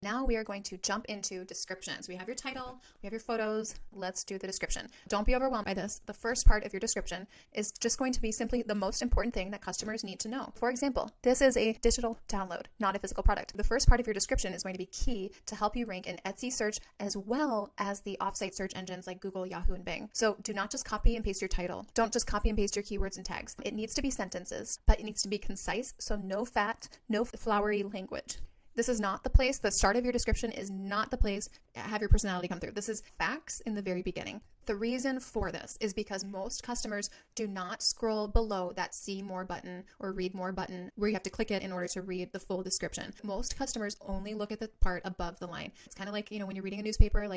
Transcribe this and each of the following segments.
Now we are going to jump into descriptions. We have your title, we have your photos. Let's do the description. Don't be overwhelmed by this. The first part of your description is just going to be simply the most important thing that customers need to know. For example, this is a digital download, not a physical product. The first part of your description is going to be key to help you rank in Etsy search as well as the offsite search engines like Google, Yahoo, and Bing. So do not just copy and paste your title. Don't just copy and paste your keywords and tags. It needs to be sentences, but it needs to be concise. So no fat, no flowery language. This is not the place. The start of your description is not the place to have your personality come through. This is facts in the very beginning. The reason for this is because most customers do not scroll below that see more button or read more button where you have to click it in order to read the full description. Most customers only look at the part above the line. It's kind of like, when you're reading a newspaper,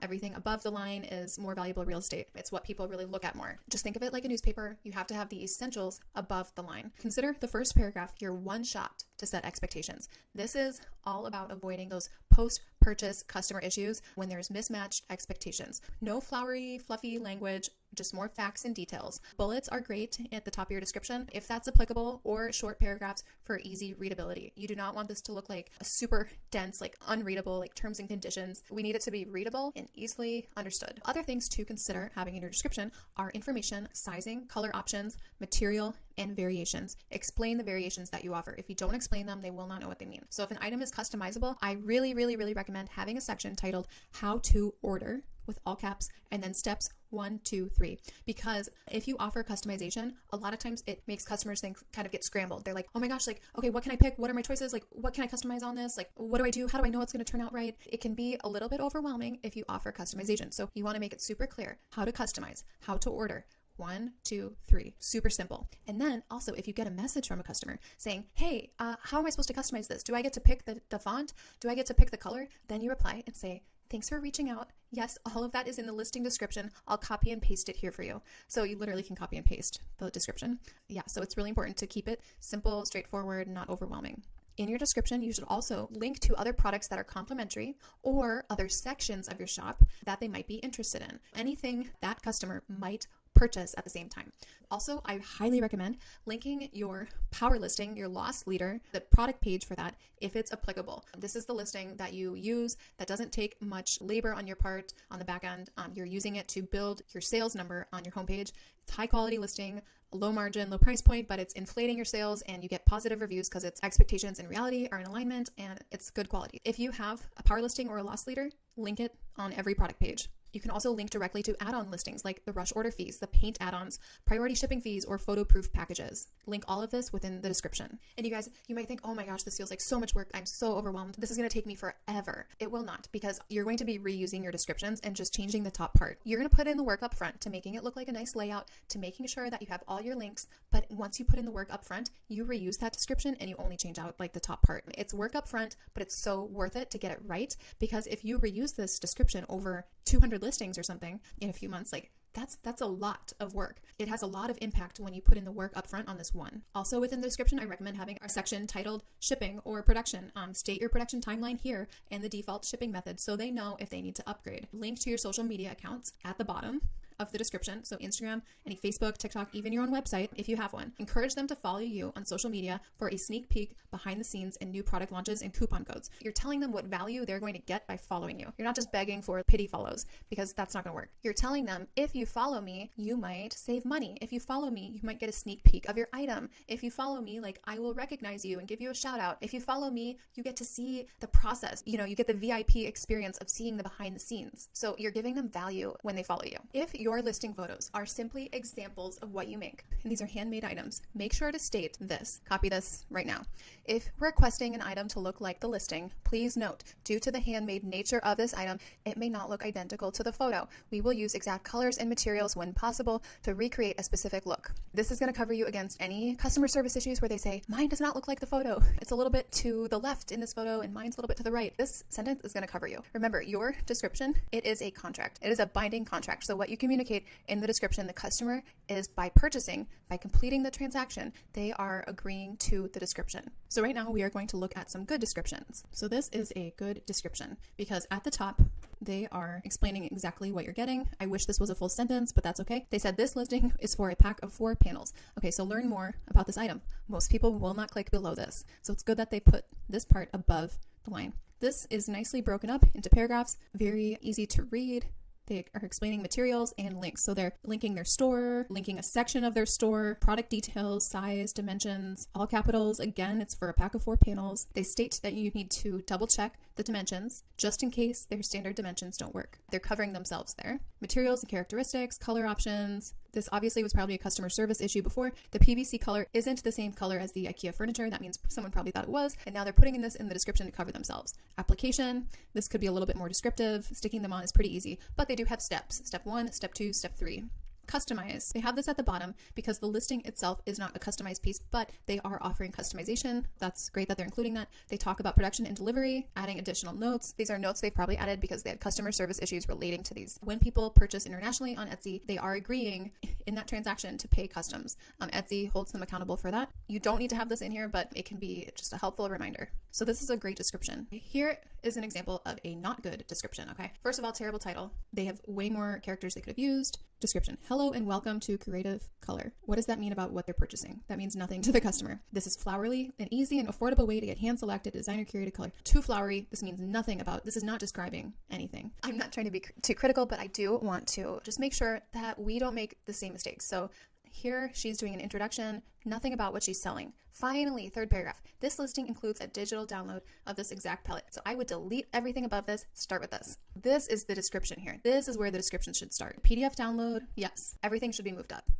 everything above the line is more valuable real estate. It's what people really look at more. Just think of it like a newspaper. You have to have the essentials above the line. Consider the first paragraph your one shot to set expectations. This is all about avoiding those post-purchase customer issues when there's mismatched expectations. No flowery, fluffy language, just more facts and details. Bullets are great at the top of your description if that's applicable, or short paragraphs for easy readability. You do not want this to look like a super dense, unreadable, terms and conditions. We need it to be readable and easily understood. Other things to consider having in your description are information, sizing, color options, material, and variations. Explain the variations that you offer. If you don't explain them, they will not know what they mean. So if an item is customizable, I really recommend having a section titled How to Order with all caps and then steps 1, 2, 3. Because if you offer customization, a lot of times it makes customers kind of get scrambled. They're like, oh my gosh, okay, what can I pick? What are my choices? What can I customize on this? What do I do? How do I know it's going to turn out right? It can be a little bit overwhelming if you offer customization. So you want to make it super clear how to customize, how to order. 1, 2, 3. Super simple. And then also, if you get a message from a customer saying, hey, how am I supposed to customize this? Do I get to pick the font? Do I get to pick the color? Then you reply and say, thanks for reaching out. Yes, all of that is in the listing description. I'll copy and paste it here for you. So you literally can copy and paste the description. Yeah, so it's really important to keep it simple, straightforward, not overwhelming. In your description, you should also link to other products that are complementary or other sections of your shop that they might be interested in. Anything that customer might purchase at the same time. Also, I highly recommend linking your power listing, your loss leader, the product page for that, if it's applicable. This is the listing that you use that doesn't take much labor on your part on the back end. You're using it to build your sales number on your homepage. It's high quality listing, low margin, low price point, but it's inflating your sales and you get positive reviews because its expectations and reality are in alignment and it's good quality. If you have a power listing or a loss leader, link it on every product page. You can also link directly to add-on listings like the rush order fees, the paint add-ons, priority shipping fees, or photo-proof packages. Link all of this within the description. And you guys, you might think, oh my gosh, this feels like so much work. I'm so overwhelmed. This is going to take me forever. It will not, because you're going to be reusing your descriptions and just changing the top part. You're going to put in the work up front to making it look like a nice layout, to making sure that you have all your links. But once you put in the work up front, you reuse that description and you only change out the top part. It's work up front, but it's so worth it to get it right, because if you reuse this description over 200 listings or something in a few months, that's a lot of work. It has a lot of impact when you put in the work up front on this one. Also within the description, I recommend having a section titled shipping or production. State your production timeline here and the default shipping method so they know if they need to upgrade. Link to your social media accounts at the bottom of the description. So Instagram, any Facebook, TikTok, even your own website, if you have one. Encourage them to follow you on social media for a sneak peek behind the scenes and new product launches and coupon codes. You're telling them what value they're going to get by following you. You're not just begging for pity follows, because that's not going to work. You're telling them, if you follow me, you might save money. If you follow me, you might get a sneak peek of your item. If you follow me, I will recognize you and give you a shout out. If you follow me, you get to see the process. You get the VIP experience of seeing the behind the scenes. So you're giving them value when they follow you. If your listing photos are simply examples of what you make, and these are handmade items, make sure to state this. Copy this right now. If requesting an item to look like the listing, please note, due to the handmade nature of this item, it may not look identical to the photo. We will use exact colors and materials when possible to recreate a specific look. This is going to cover you against any customer service issues where they say, mine does not look like the photo. It's a little bit to the left in this photo and mine's a little bit to the right. This sentence is going to cover you. Remember, your description, it is a contract. It is a binding contract. So what you communicate in the description, the customer is by purchasing, by completing the transaction, they are agreeing to the description. So right now we are going to look at some good descriptions. So this is a good description because at the top, they are explaining exactly what you're getting. I wish this was a full sentence, but that's okay. They said this listing is for a pack of 4 panels. Okay, so learn more about this item. Most people will not click below this. So it's good that they put this part above the line. This is nicely broken up into paragraphs, very easy to read. They are explaining materials and links. So they're linking their store, linking a section of their store, product details, size, dimensions, all capitals. Again, it's for a pack of 4 panels. They state that you need to double check the dimensions just in case their standard dimensions don't work. They're covering themselves there. Materials and characteristics, color options. This obviously was probably a customer service issue before. The PVC color isn't the same color as the IKEA furniture. That means someone probably thought it was, and now they're putting this in the description to cover themselves. Application, this could be a little bit more descriptive. Sticking them on is pretty easy, but they do have steps. Step 1, step 2, step 3. Customize. They have this at the bottom because the listing itself is not a customized piece, but they are offering customization. That's great that they're including that. They talk about production and delivery, adding additional notes. These are notes they've probably added because they had customer service issues relating to these. When people purchase internationally on Etsy, they are agreeing in that transaction to pay customs. Etsy holds them accountable for that. You don't need to have this in here, but it can be just a helpful reminder. So this is a great description. Here is an example of a not good description, okay? First of all, terrible title. They have way more characters they could have used. Description. Hello and welcome to Creative Color. What does that mean about what they're purchasing? That means nothing to the customer. This is flowery, an easy and affordable way to get hand-selected designer curated color. Too flowery. This means nothing about, this is not describing anything. I'm not trying to be too critical, but I do want to just make sure that we don't make the same mistakes. So here she's doing an introduction, nothing about what she's selling. Finally, third paragraph. This listing includes a digital download of this exact palette. So I would delete everything above this, start with this. This is the description here. This is where the description should start. PDF download, yes. Everything should be moved up.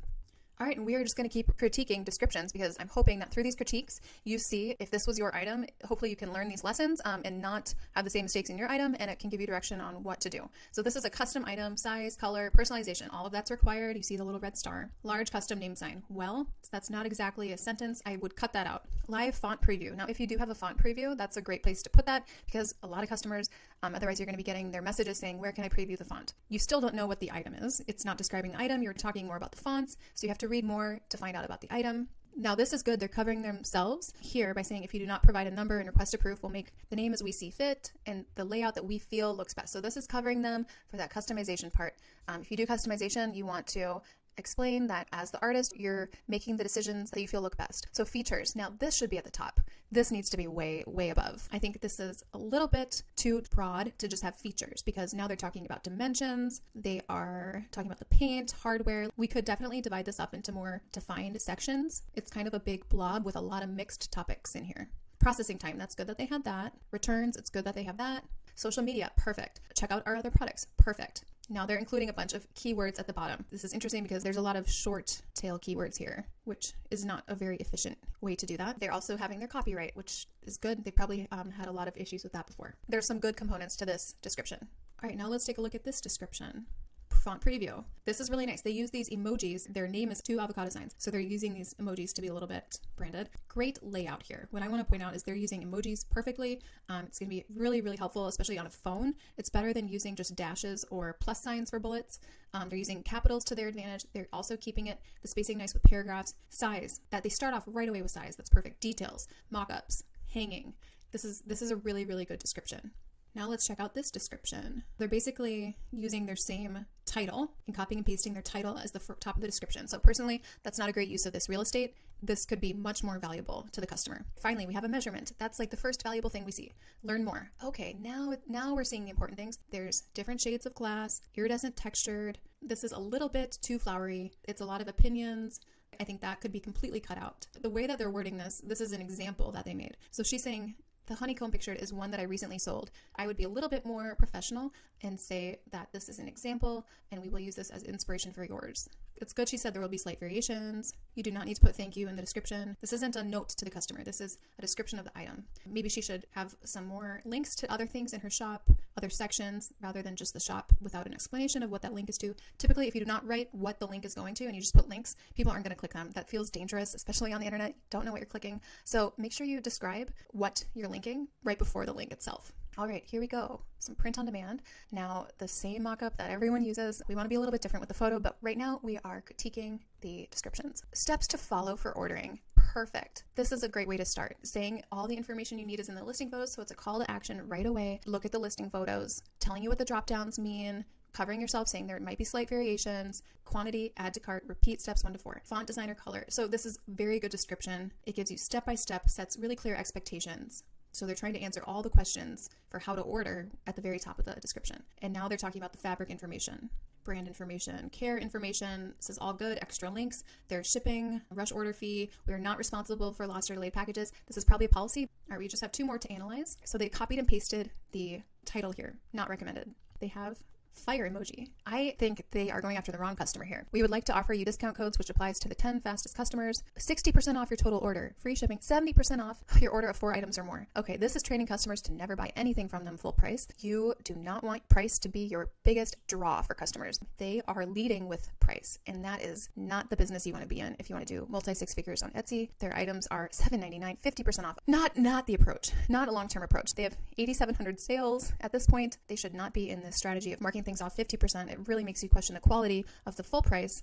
All right, and we are just going to keep critiquing descriptions because I'm hoping that through these critiques, you see if this was your item, hopefully you can learn these lessons and not have the same mistakes in your item, and it can give you direction on what to do. So this is a custom item, size, color, personalization, all of that's required. You see the little red star. Large custom name sign. Well, that's not exactly a sentence. I would cut that out. Live font preview. Now, if you do have a font preview, that's a great place to put that because a lot of customers, otherwise you're going to be getting their messages saying, where can I preview the font? You still don't know what the item is. It's not describing the item. You're talking more about the fonts. So you have to read more to find out about the item. Now this is good. They're covering themselves here by saying if you do not provide a number and request a proof, we'll make the name as we see fit and the layout that we feel looks best. So this is covering them for that customization part. If you do customization, you want to explain that as the artist, you're making the decisions that you feel look best. So features. Now this should be at the top. This needs to be way, way above. I think this is a little bit too broad to just have features because now they're talking about dimensions. They are talking about the paint, hardware. We could definitely divide this up into more defined sections. It's kind of a big blob with a lot of mixed topics in here. Processing time. That's good that they had that. Returns. It's good that they have that. Social media. Perfect. Check out our other products. Perfect. Now they're including a bunch of keywords at the bottom. This is interesting because there's a lot of short tail keywords here, which is not a very efficient way to do that. They're also having their copyright, which is good. They probably had a lot of issues with that before. There's some good components to this description. All right, now let's take a look at this description. Font preview. This is really nice. They use these emojis. Their name is 2 avocado signs. So they're using these emojis to be a little bit branded. Great layout here. What I want to point out is they're using emojis perfectly. It's going to be really, really helpful, especially on a phone. It's better than using just dashes or plus signs for bullets. They're using capitals to their advantage. They're also keeping the spacing nice with paragraphs. Size, that they start off right away with size. That's perfect. Details, mock-ups, hanging. This is a really, really good description. Now let's check out this description. They're basically using their same title and copying and pasting their title as the top of the description. So personally, that's not a great use of this real estate. This could be much more valuable to the customer. Finally, we have a measurement. That's like the first valuable thing we see. Learn more. Okay, now we're seeing the important things. There's different shades of glass, iridescent textured. This is a little bit too flowery. It's a lot of opinions. I think that could be completely cut out. The way that they're wording this is an example that they made. So she's saying, the honeycomb pictured is one that I recently sold. I would be a little bit more professional and say that this is an example and we will use this as inspiration for yours. It's good she said there will be slight variations. You do not need to put thank you in the description. This isn't a note to the customer. This is a description of the item. Maybe she should have some more links to other things in her shop, other sections, rather than just the shop without an explanation of what that link is to. Typically, if you do not write what the link is going to and you just put links, people aren't going to click them. That feels dangerous, especially on the internet. You don't know what you're clicking. So make sure you describe what you're linking right before the link itself. All right, here we go. Some print on demand. Now, the same mockup that everyone uses. We want to be a little bit different with the photo, but right now we are critiquing the descriptions. Steps to follow for ordering. Perfect. This is a great way to start. Saying all the information you need is in the listing photos, so it's a call to action right away. Look at the listing photos, telling you what the drop downs mean, covering yourself, saying there might be slight variations, quantity, add to cart, repeat steps 1 to 4, font, designer, color. So this is very good description. It gives you step-by-step, sets really clear expectations. So they're trying to answer all the questions for how to order at the very top of the description. And now they're talking about the fabric information, brand information, care information. This is all good. Extra links. There's shipping, rush order fee. We are not responsible for lost or delayed packages. This is probably a policy. All right, we just have 2 more to analyze. So they copied and pasted the title here. Not recommended. They have fire emoji. I think they are going after the wrong customer here. We would like to offer you discount codes, which applies to the 10 fastest customers, 60% off your total order, free shipping, 70% off your order of 4 items or more. Okay, this is training customers to never buy anything from them full price. You do not want price to be your biggest draw for customers. They are leading with price, and that is not the business you want to be in if you want to do multi-6 figures on Etsy. Their items are $7.99, 50% off. Not the approach, not a long-term approach. They have 8,700 sales at this point. They should not be in this strategy of marking things off 50%. It really makes you question the quality of the full price,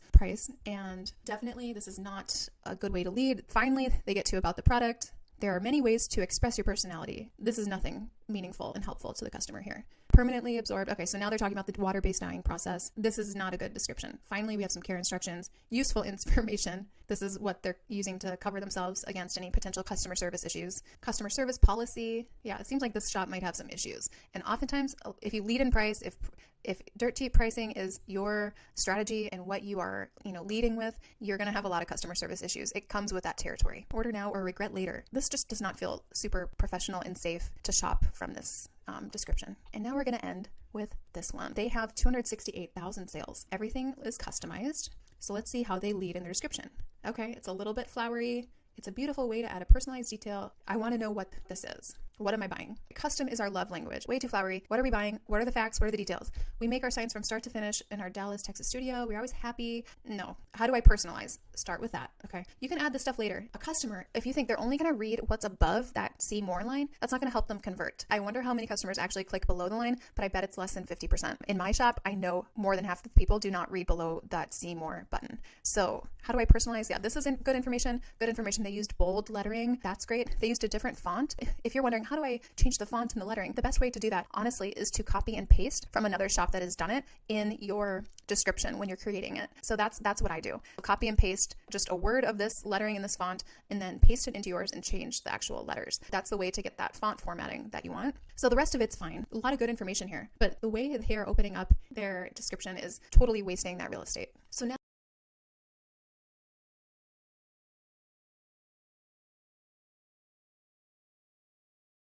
and definitely this is not a good way to lead. Finally, they get to about the product. There are many ways to express your personality. This is nothing meaningful and helpful to the customer here. Permanently absorbed. Okay, so now they're talking about the water-based dyeing process. This is not a good description. Finally, we have some care instructions, useful information. This is what they're using to cover themselves against any potential customer service issues. Customer service policy. Yeah, it seems like this shop might have some issues. And oftentimes, if you lead in price, if dirt cheap pricing is your strategy and what you are, leading with, you're going to have a lot of customer service issues. It comes with that territory. Order now or regret later. This just does not feel super professional and safe to shop from this description. And now we're going to end with this one. They have 268,000 sales. Everything is customized. So let's see how they lead in their description. Okay, it's a little bit flowery. It's a beautiful way to add a personalized detail. I want to know what this is. What am I buying? Custom is our love language. Way too flowery. What are we buying? What are the facts? What are the details? We make our signs from start to finish in our Dallas, Texas studio. We're always happy. No. How do I personalize? Start with that. Okay. You can add this stuff later. A customer, if you think they're only going to read what's above that see more line, that's not going to help them convert. I wonder how many customers actually click below the line, but I bet it's less than 50%. In my shop, I know more than half the people do not read below that see more button. So how do I personalize? Yeah, this isn't good information. Good information. They used bold lettering. That's great. They used a different font. If you're wondering, how do I change the font and the lettering? The best way to do that, honestly, is to copy and paste from another shop that has done it in your description when you're creating it. So that's what I do. Copy and paste just a word of this lettering in this font and then paste it into yours and change the actual letters. That's the way to get that font formatting that you want. So the rest of it's fine. A lot of good information here, but the way they are opening up their description is totally wasting that real estate.